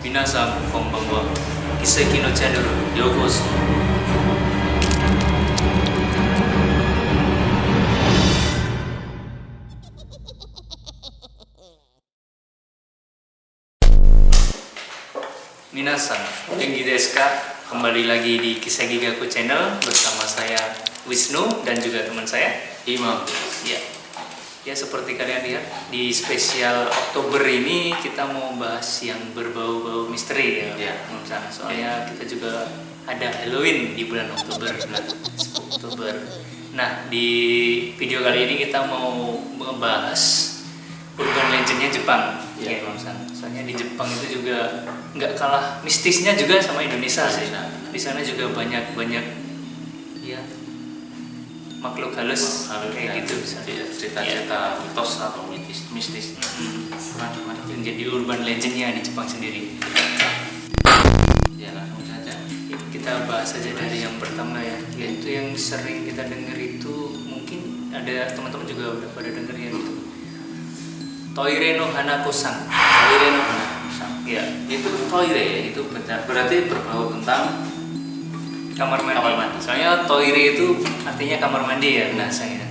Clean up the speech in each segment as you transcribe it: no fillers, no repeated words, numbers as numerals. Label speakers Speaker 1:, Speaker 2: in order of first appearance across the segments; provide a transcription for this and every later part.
Speaker 1: 皆さんこんばんは。奇跡のチャンネルようこそ。Minasan, genki desu ka? Kembali lagi di Kisah Gigaku Channel bersama saya Wisnu dan juga teman saya
Speaker 2: Imam.
Speaker 1: Ya seperti kalian lihat di spesial Oktober ini kita mau bahas yang berbau-bau misteri ya. Soalnya kita juga ada Halloween di bulan Oktober, Oktober. Nah di video kali ini kita mau membahas urban legendnya Jepang. Soalnya di Jepang itu juga nggak kalah mistisnya juga sama Indonesia sih. Di sana juga banyak ya makhluk halus kayak gitu bisa
Speaker 2: cerita-cerita mitos atau mistis.
Speaker 1: Yang jadi urban legendnya di Jepang sendiri.
Speaker 2: Ya langsung saja.
Speaker 1: Kita bahas saja dari yang pertama ya, yaitu yang sering kita dengar itu mungkin ada teman-teman juga udah pada denger ya itu Toire no Hanako-san.
Speaker 2: Toire no Hanako-san.
Speaker 1: Ya,
Speaker 2: itu toire itu berarti berbau tentang
Speaker 1: kamar mandi. Soalnya toire itu artinya kamar mandi ya, nah saya.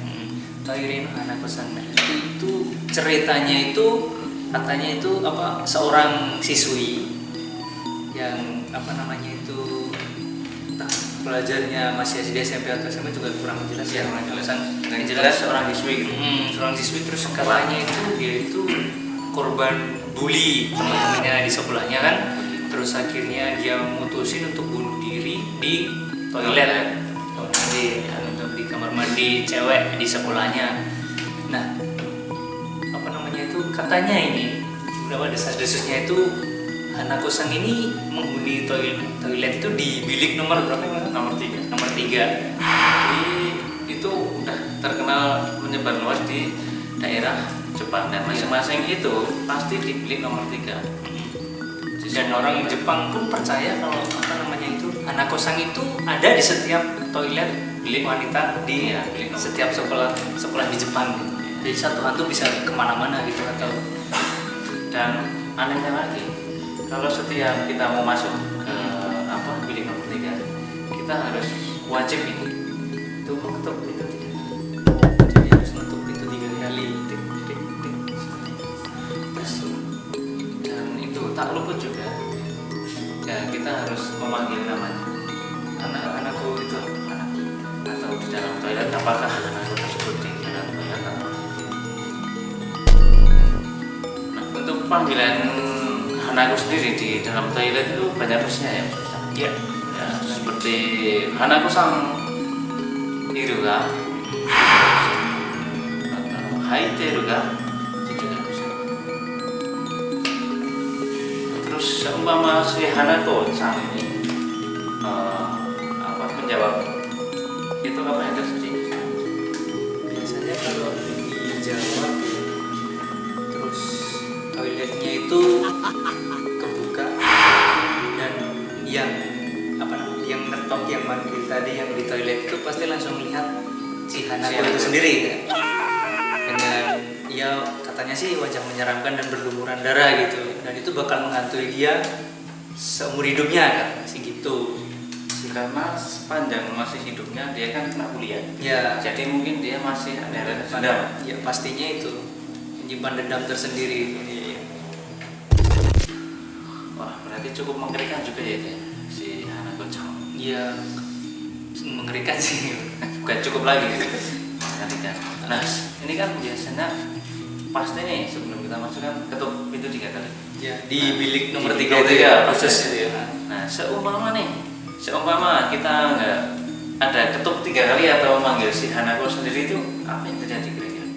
Speaker 1: Toire no Hanako-san. Itu ceritanya itu katanya itu apa seorang siswi yang apa namanya itu entah pelajarnya masih SD SMP atau SMA juga kurang jelas ya,
Speaker 2: yang jelas seorang siswi
Speaker 1: seorang siswi terus katanya itu dia itu korban bully teman-temannya di sebelahnya kan, terus akhirnya dia mutusin untuk bunuh diri di toilet di kamar mandi cewek di sekolahnya. Nah apa namanya itu katanya ini berapa desas-desusnya itu Hanako-san ini menghuni toilet itu di bilik nomor berapa ya? Nomor 3.
Speaker 2: Jadi itu udah terkenal menyebar luas di daerah Jepang dan masing-masing itu pasti di bilik nomor 3.
Speaker 1: Dan orang Jepang pun percaya kalau apa namanya itu Hanako-san itu ada di setiap toilet bilik wanita di setiap sekolah di Jepang gitu. Jadi satu hantu bisa kemana-mana gitu atau
Speaker 2: dan anehnya lagi kalau setiap kita mau masuk ke bilik nomor 3 kita harus wajib ini
Speaker 1: itu mengetuk pintu tidak. Jadi harus mengetuk pintu 3 kali.
Speaker 2: Dan itu tak luput juga ya kita harus memanggil namanya anak-anakku itu anakku atau di dalam toilet apakah anakku tersebut di dalam toilet atau nah untuk panggilan Hanako sendiri di dalam toilet itu banyak versinya ya seperti Hanako-san Iruga atau Haiteruga itu juga bisa. Terus seumpama si Hanako-san ini menjawab itu apa yang terjadi?
Speaker 1: Biasanya kalau dijawab terus toiletnya itu kebuka dan yang apa namanya yang ngetok yang manggil tadi yang di toilet itu pasti langsung melihat si Hanako itu sendiri kan? Dengan ya katanya sih wajah menyeramkan dan berlumuran darah gitu, dan itu bakal menghantui dia seumur hidupnya kan sih gitu.
Speaker 2: Karena sepanjang masih hidupnya dia kan kena kuliah
Speaker 1: Ya,
Speaker 2: jadi mungkin dia masih ada dendam.
Speaker 1: Ya pastinya itu menyimpan dendam tersendiri.
Speaker 2: Wah berarti cukup mengerikan juga ya si Hanako-chan.
Speaker 1: Ya mengerikan sih.
Speaker 2: Bukan cukup lagi mengerikan. Nah ini kan biasanya pasti nih sebelum kita masuk kan ketuk pintu 3 kali
Speaker 1: Ya di bilik nomor 3
Speaker 2: itu
Speaker 1: itu
Speaker 2: ya
Speaker 1: proses
Speaker 2: proses
Speaker 1: itu ya.
Speaker 2: Nah seumpama kita nggak ada ketuk 3 kali atau manggil si Hanako sendiri itu apa yang terjadi kira-kira?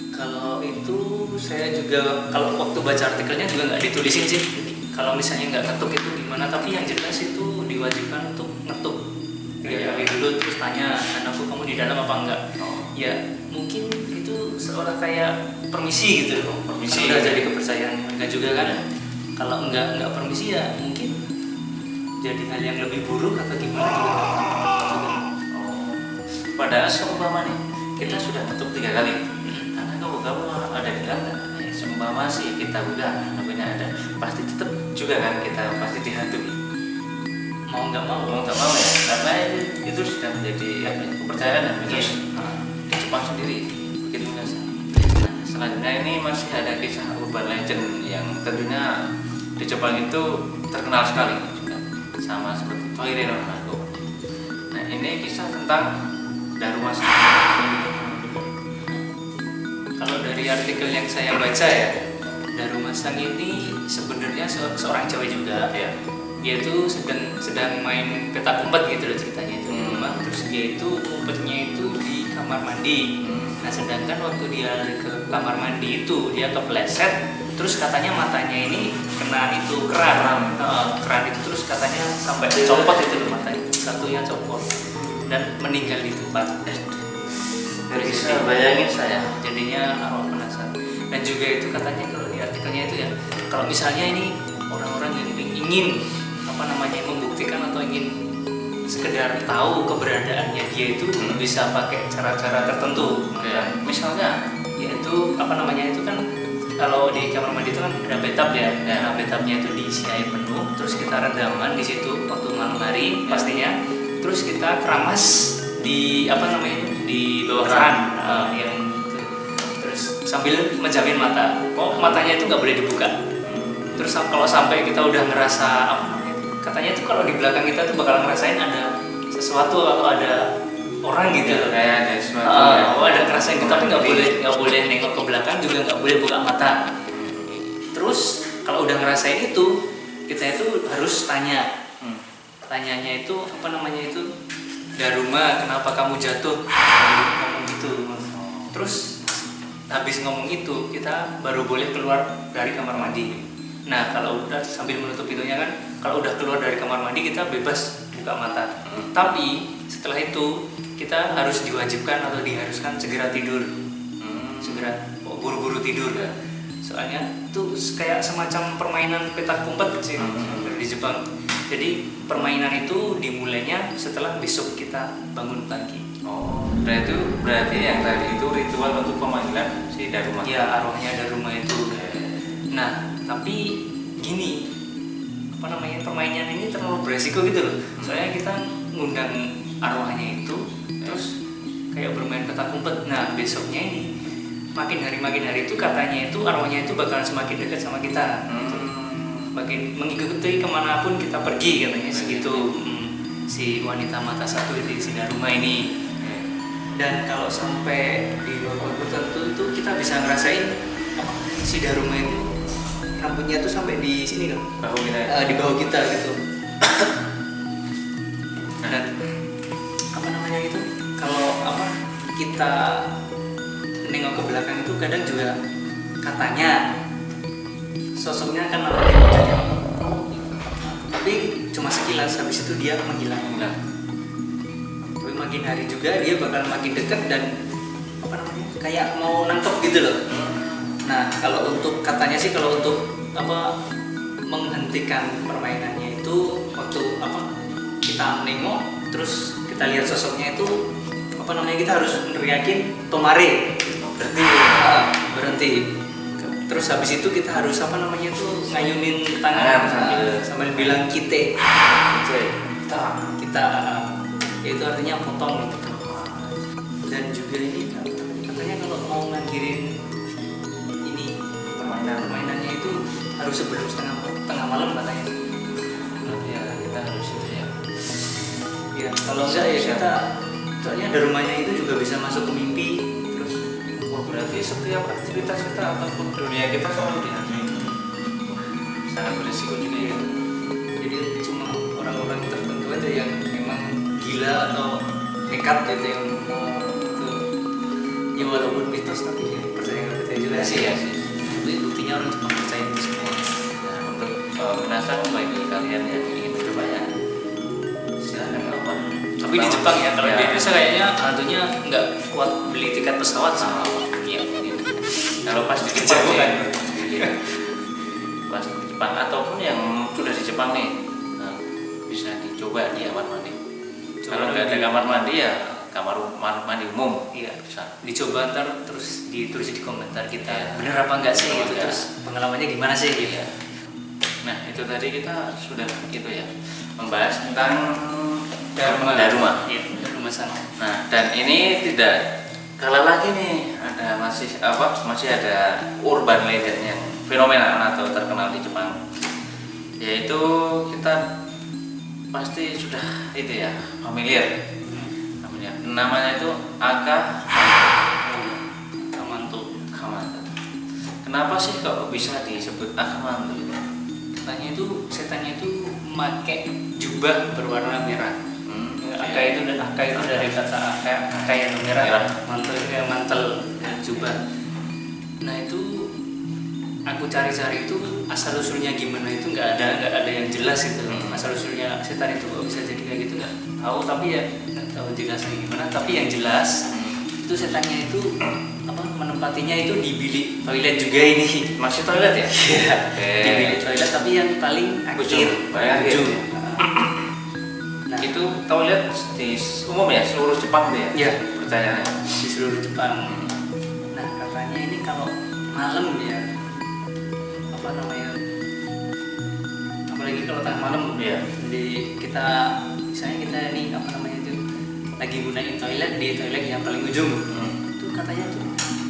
Speaker 1: Kalau itu saya juga kalau waktu baca artikelnya juga nggak ditulisin sih. Kalau misalnya nggak ketuk itu gimana? Tapi yang jelas itu diwajibkan untuk ngetuk 3 kali dulu terus tanya anakku kamu di dalam apa enggak? Ya mungkin itu seolah kayak permisi gitu. Permisi udah jadi kepercayaan enggak juga kan? Kalau enggak permisi ya mungkin jadi hal yang lebih buruk atau gimana juga.
Speaker 2: Padahal seumpama nih kita sudah ketuk 3 kali karena kamu ada di dalam seumpama sih kita udah namanya ada pasti tetap juga kan kita pasti dihantui.
Speaker 1: Mau nggak mau
Speaker 2: Ya, karena itu sudah menjadi kepercayaan dan mitos di Jepang sendiri begitu Mas. Nah, selanjutnya ini masih ada kisah urban legend yang tentunya di Jepang itu terkenal sekali juga, sama seperti Toire no Hanako. Nah, ini kisah tentang Darumasa.
Speaker 1: Kalau dari artikel yang saya baca ya, Darumasa ini sebenarnya seorang cewek juga ya. Dia itu sedang main petak umpet gitu loh ceritanya itu di rumah. Terus dia itu umpetnya itu di kamar mandi. Nah, sedangkan waktu dia ke kamar mandi itu dia kepleset, terus katanya matanya ini kena itu keran. Keran itu terus katanya sampai copot itu loh matanya, satunya copot dan meninggal di tempat.
Speaker 2: Dari bisa bayangin saya
Speaker 1: jadinya awal penasaran. Dan juga itu katanya kalau di artikelnya itu ya, kalau misalnya ini orang-orang yang ingin membuktikan atau ingin sekedar tahu keberadaannya dia itu bisa pakai cara-cara tertentu. Misalnya yaitu itu kan kalau di kamar mandi itu kan ada bathtub ya. Nah, bathtubnya itu diisi air penuh, terus kita rendaman di situ waktu malam hari pastinya. Terus kita keramas di di bawah keran yang itu. Terus sambil menjamin mata. Matanya itu nggak boleh dibuka. Terus kalau sampai kita udah ngerasa katanya itu kalau di belakang kita tuh bakal ngerasain ada sesuatu atau ada orang gitu loh,
Speaker 2: kayak ada sesuatu
Speaker 1: ada ngerasain gitu, tapi nggak boleh nengok ke belakang, juga nggak boleh buka mata. Terus kalau udah ngerasain itu, kita itu harus tanyanya itu Daruma, kenapa kamu jatuh? Ngomong gitu. Terus habis ngomong itu kita baru boleh keluar dari kamar mandi. Nah, kalau udah sambil menutup pintunya kan, kalau udah keluar dari kamar mandi kita bebas buka mata. Tapi setelah itu kita harus diwajibkan atau diharuskan segera tidur, segera buru-buru tidur. Soalnya itu kayak semacam permainan petak umpet sih di Jepang. Jadi permainan itu dimulainya setelah besok kita bangun pagi.
Speaker 2: Berarti yang tadi itu ritual untuk pemanggilan si Daruma.
Speaker 1: Ya, arwahnya Daruma itu. Nah, tapi gini, permainan ini terlalu beresiko gitu loh. Soalnya kita ngundang arwahnya itu, terus kayak bermain petak umpet. Nah, besoknya ini makin hari itu katanya itu arwahnya itu bakalan semakin dekat sama kita, makin mengikuti kemanapun kita pergi katanya segitu. Si wanita mata satu itu, si Daruma ini. Dan kalau sampai di waktu tertentu itu kita bisa ngerasain si Daruma itu rambutnya tuh sampai di sini loh, di bahu kita gitu. Dan itu kalau kita nengok ke belakang itu kadang juga katanya sosoknya kan tapi cuma sekilas, habis itu dia menghilang. Tapi makin hari juga dia bakal makin dekat dan kayak mau nangkep gitu loh. Nah, kalau untuk menghentikan permainannya itu waktu kita menengok terus kita lihat sosoknya itu kita harus neriakin tomare, berhenti. Terus habis itu kita harus ngayunin tangan sambil bilang kita itu artinya potong gitu. Dan juga ini katanya kalau mau ngakhirin permainannya itu harus sebelum tengah malam katanya.
Speaker 2: Ya, kita harus itu ya.
Speaker 1: Ya, kalau enggak ya kita, soalnya Darumanya itu juga bisa masuk ke mimpi. Terus
Speaker 2: berarti setiap aktivitas kita ataupun dunia kita selalu dihantui. Sangat berisiko juga ya.
Speaker 1: Jadi cuma orang-orang tertentu aja yang memang gila atau nekat gitu yang mau itu. Ya walaupun mitos tapi ya percaya nggak percaya juga sih ya. Tapi buktinya orang Jepang percaya itu semua.
Speaker 2: Nah, untuk penasaran bagi kalian yang ingin mencoba ya, silahkan melakukan.
Speaker 1: Tapi di Jepang ya, kalau di Indonesia kayaknya hantunya nggak kuat beli tiket pesawat sama
Speaker 2: iya. Kalau pas di Jepang kan, pas di Jepang ataupun yang sudah di Jepang nih, bisa dicoba di kamar mandi. Kalau nggak ada kamar mandi ya kamar mandi umum.
Speaker 1: Iya,
Speaker 2: bisa
Speaker 1: dicoba ntar terus ditulis di komentar kita bener apa enggak sih gitu, terus pengalamannya gimana sih gitu.
Speaker 2: Nah itu tadi kita sudah gitu ya membahas tentang
Speaker 1: Dharma.
Speaker 2: Iya,
Speaker 1: Dharma sana.
Speaker 2: Nah dan ini tidak kalah lagi nih, ada masih ada urban legend yang fenomenal atau terkenal di Jepang, yaitu kita pasti sudah itu ya familiar. Namanya itu
Speaker 1: Akamanto.
Speaker 2: Kenapa sih kok bisa disebut Akamanto itu?
Speaker 1: Katanya itu setannya itu memakai jubah berwarna merah. Aka itu dari kata aka yang merah. Mantel itu yang mantel, jubah. Nah itu aku cari-cari itu asal usulnya gimana itu nggak ada yang jelas itu. Asal usulnya setan itu kok bisa jadi kayak gitu nggak tahu, tapi ya nggak tahu jelasnya gimana. Tapi yang jelas itu setannya itu menempatinya itu di bilik toilet juga ini.
Speaker 2: Masih toilet ya?
Speaker 1: Iya. Di bilik toilet tapi yang paling akhir. Ujung. Nah
Speaker 2: itu toilet di umum ya seluruh Jepang tuh ya?
Speaker 1: Iya.
Speaker 2: Percayaannya
Speaker 1: di seluruh Jepang. Nah katanya ini kalau malam ya apalagi kalau tengah malam
Speaker 2: ya.
Speaker 1: Jadi misalnya kita ini lagi gunain toilet di toilet yang paling ujung. Itu katanya tuh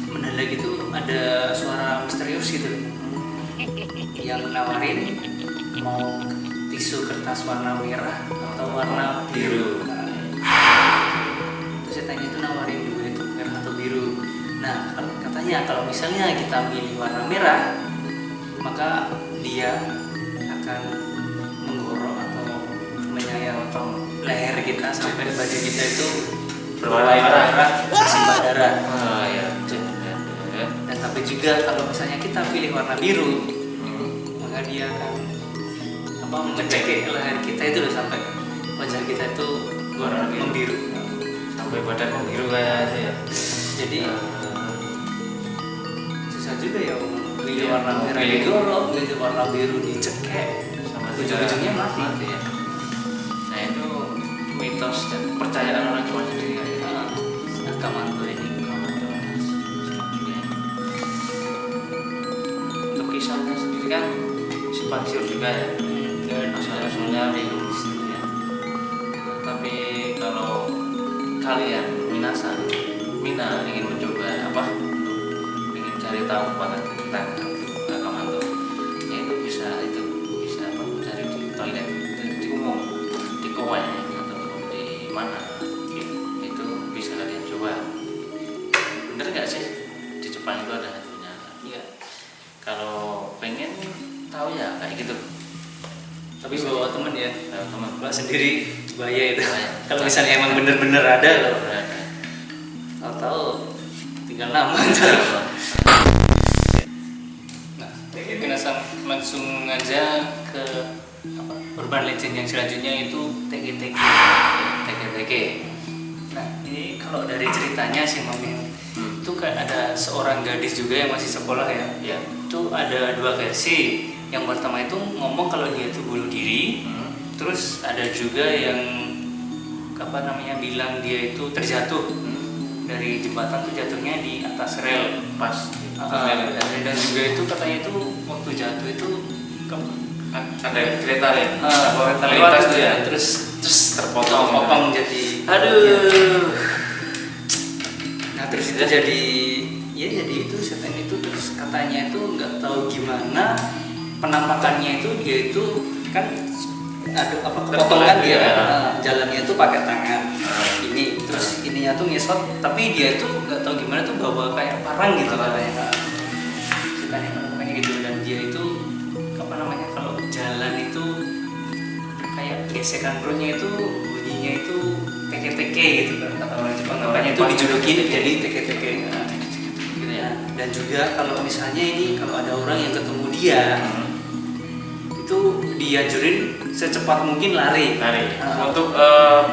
Speaker 1: mendadak itu ada suara misterius gitu yang nawarin mau tisu kertas warna merah atau warna biru. Terus setannya itu nawarin juga itu merah atau biru. Nah katanya kalau misalnya kita pilih warna merah, maka dia akan menggorok atau menyayat leher kita sampai baju kita itu
Speaker 2: berwarna merah,
Speaker 1: bersimbah darah.
Speaker 2: Ya.
Speaker 1: Dan tapi juga kalau misalnya kita pilih warna biru, maka dia akan mengecek leher kita itu loh, sampai wajah kita itu
Speaker 2: warna
Speaker 1: membiru,
Speaker 2: sampai badan membiru kayak itu ya.
Speaker 1: Jadi susah juga ya pilih warna merah digorok, pilih warna biru dicekek,
Speaker 2: sama
Speaker 1: ujung-ujungnya mati
Speaker 2: ya. Nah itu mitos dan percayaan orang Jawa sendiri ya.
Speaker 1: Akamanto ini.
Speaker 2: Untuk kisahnya sendiri kan simpang siur juga ya. Asal-usulnya di ya. Tapi kalau kalian Mina ingin mencoba ingin cari tahu tentang Akamanto, ya itu bisa cari di toilet di umum, di kowen atau di mana itu bisa kalian coba. Bener nggak sih di Jepang itu ada hantunya?
Speaker 1: Iya.
Speaker 2: Kalau pengen tahu ya kayak gitu.
Speaker 1: Tapi bawa temen ya,
Speaker 2: Teman
Speaker 1: bawa sendiri bahaya itu.
Speaker 2: Bahaya.
Speaker 1: Kalau misalnya emang bener-bener ada loh, tahu tinggal nama aja. Nah, kita langsung aja ke urban legend yang selanjutnya itu TGTG. Nah, ini kalau dari ceritanya sih Mami, itu kan ada seorang gadis juga yang masih sekolah ya. Itu ada dua versi. Yang pertama itu ngomong kalau dia itu bunuh diri, terus ada juga yang bilang dia itu terjatuh dari jembatan, tuh jatuhnya di atas rel pas. Dan juga itu katanya itu waktu jatuh itu
Speaker 2: ada kereta ya,
Speaker 1: kereta lewat itu ya, terus terpotong jadi. Aduh. Nah terus itu jadi itu setan itu terus katanya itu nggak tahu gimana penampakannya itu, dia itu kan kepotongan dia jalannya itu pakai tangan ini, terus ininya tuh ngesot, tapi dia itu nggak tahu gimana tuh bawa kayak parang gitu katanya, ceritanya penampakannya gitu. Dan dia itu kalau jalan itu kayak gesekan perutnya itu bunyinya itu teke-teke gitu kan, kata orang Jepang, makanya itu dijulukin jadi teke-teke gitu ya. Dan juga kalau misalnya ini kalau ada orang yang ketemu dia itu dianjurin secepat mungkin lari.
Speaker 2: Untuk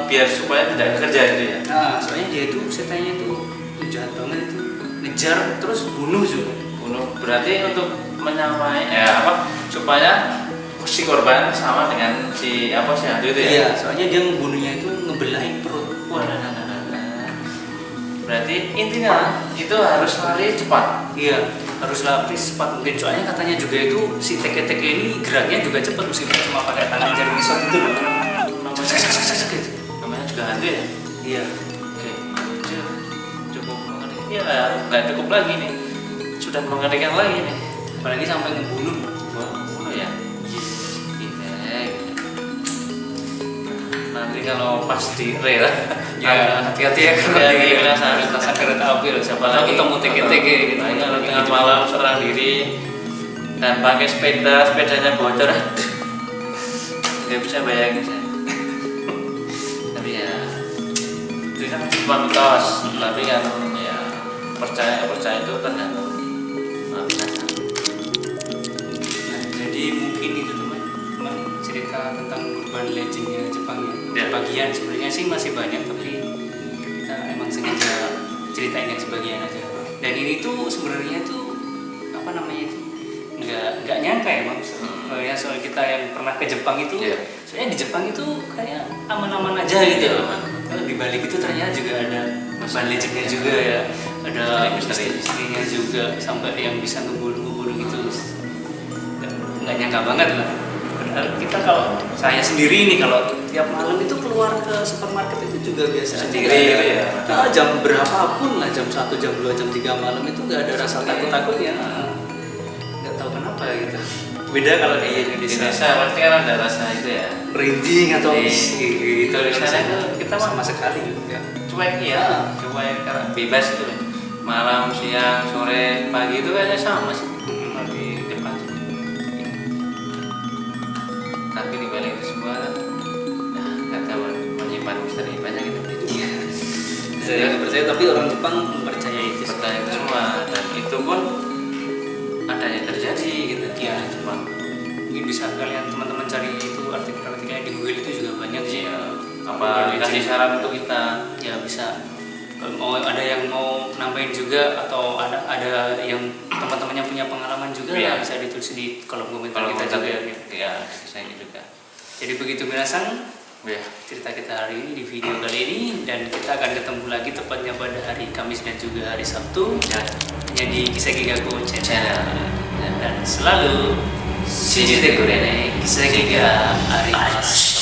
Speaker 2: biar supaya tidak kerja gitu ya.
Speaker 1: Nah, soalnya dia itu setannya itu jahat banget, itu ngejar terus bunuh juga.
Speaker 2: Berarti untuk menyamai supaya si korban sama dengan si hantu itu ya.
Speaker 1: Iya, soalnya dia ngebunuhnya itu ngebelahin perut.
Speaker 2: Wah, Berarti intinya itu harus lari cepat.
Speaker 1: Iya, harus lari cepat mungkin. Soalnya katanya juga itu si teke-teke ini geraknya juga cepat meskipun cuma pakai tangan jari pisau itu loh.
Speaker 2: Namanya juga hantu ya.
Speaker 1: Iya.
Speaker 2: Oke, cukup mengerikan. Ya, nggak cukup lagi nih. Sudah mengerikan lagi nih.
Speaker 1: Apalagi sampai ngebunuh.
Speaker 2: Wah, bunuh ya. Gila. Nanti kalau pas di rel,
Speaker 1: Ya, hati-hati ya kalau
Speaker 2: hati-hati,
Speaker 1: di
Speaker 2: penasaran.
Speaker 1: lintasan kereta api loh. Siapa
Speaker 2: apalagi
Speaker 1: tahu ketemu teke-teke gitu.
Speaker 2: kalau tengah malam serang diri dan pakai sepedanya bocor. Nggak bisa bayangin saya. Tapi ya itu kan cuma mitos. Tapi kan ya percaya itu tergantung penasaran.
Speaker 1: Nah, jadi mungkin itu teman cerita tentang urban legendnya Jepang ya.
Speaker 2: Ya.
Speaker 1: Sebagian sebenarnya sih masih banyak tapi kita emang sengaja ceritain yang sebagian aja. Dan ini tuh sebenarnya tuh apa namanya itu nggak nyangka ya bang. Ya soal kita yang pernah ke Jepang itu, soalnya di Jepang itu kayak aman-aman aja gitu. Di balik itu ternyata juga ada urban legendnya juga ya. Ada misteri-misterinya juga sampai yang bisa ngebunuh gitu. Nggak nyangka banget lah. Kita kalau saya sendiri nih kalau tiap malam itu keluar ke supermarket itu juga biasa
Speaker 2: Sendiri gitu ya?
Speaker 1: Nah, jam berapapun lah, jam 1, jam 2, jam 3 malam itu nggak ada rasa takut-takut ya. Nggak tahu kenapa gitu. Beda kalau di Indonesia
Speaker 2: pasti kan ada rasa itu ya.
Speaker 1: merinding atau
Speaker 2: Gitu.
Speaker 1: gitu.
Speaker 2: Di sana itu
Speaker 1: Kita sama sekali enggak.
Speaker 2: cuek ya, cuek karena bebas gitu. Malam, siang, sore, pagi itu kayaknya sama sih. Di depan sih. Tapi di balik itu semua nah, nggak tahu menyimpan misteri banyak gitu.
Speaker 1: Saya nggak percaya tapi orang Jepang mempercayai itu.
Speaker 2: Percaya itu semua dan itu pun ada yang terjadi gitu
Speaker 1: Ya.
Speaker 2: di Jepang.
Speaker 1: Mungkin bisa kalian teman-teman cari itu artikel-artikelnya di Google itu juga banyak sih.
Speaker 2: Ya, apa kasih saran untuk kita?
Speaker 1: Ya bisa. Kalau mau ada yang mau nambahin juga atau ada yang teman-temannya punya pengalaman juga
Speaker 2: Ya.
Speaker 1: lah, bisa ditulis di kolom komentar
Speaker 2: Kalau
Speaker 1: kita
Speaker 2: kita
Speaker 1: juga.
Speaker 2: ya, bisa ini juga.
Speaker 1: Jadi begitu minasan
Speaker 2: Ya.
Speaker 1: cerita kita hari ini di video kali ini, dan kita akan ketemu lagi tepatnya pada hari Kamis dan juga hari Sabtu
Speaker 2: Ya.
Speaker 1: hanya di Kisah Gigaku channel.
Speaker 2: Channel.
Speaker 1: Dan selalu Kisah Giga Arimasu.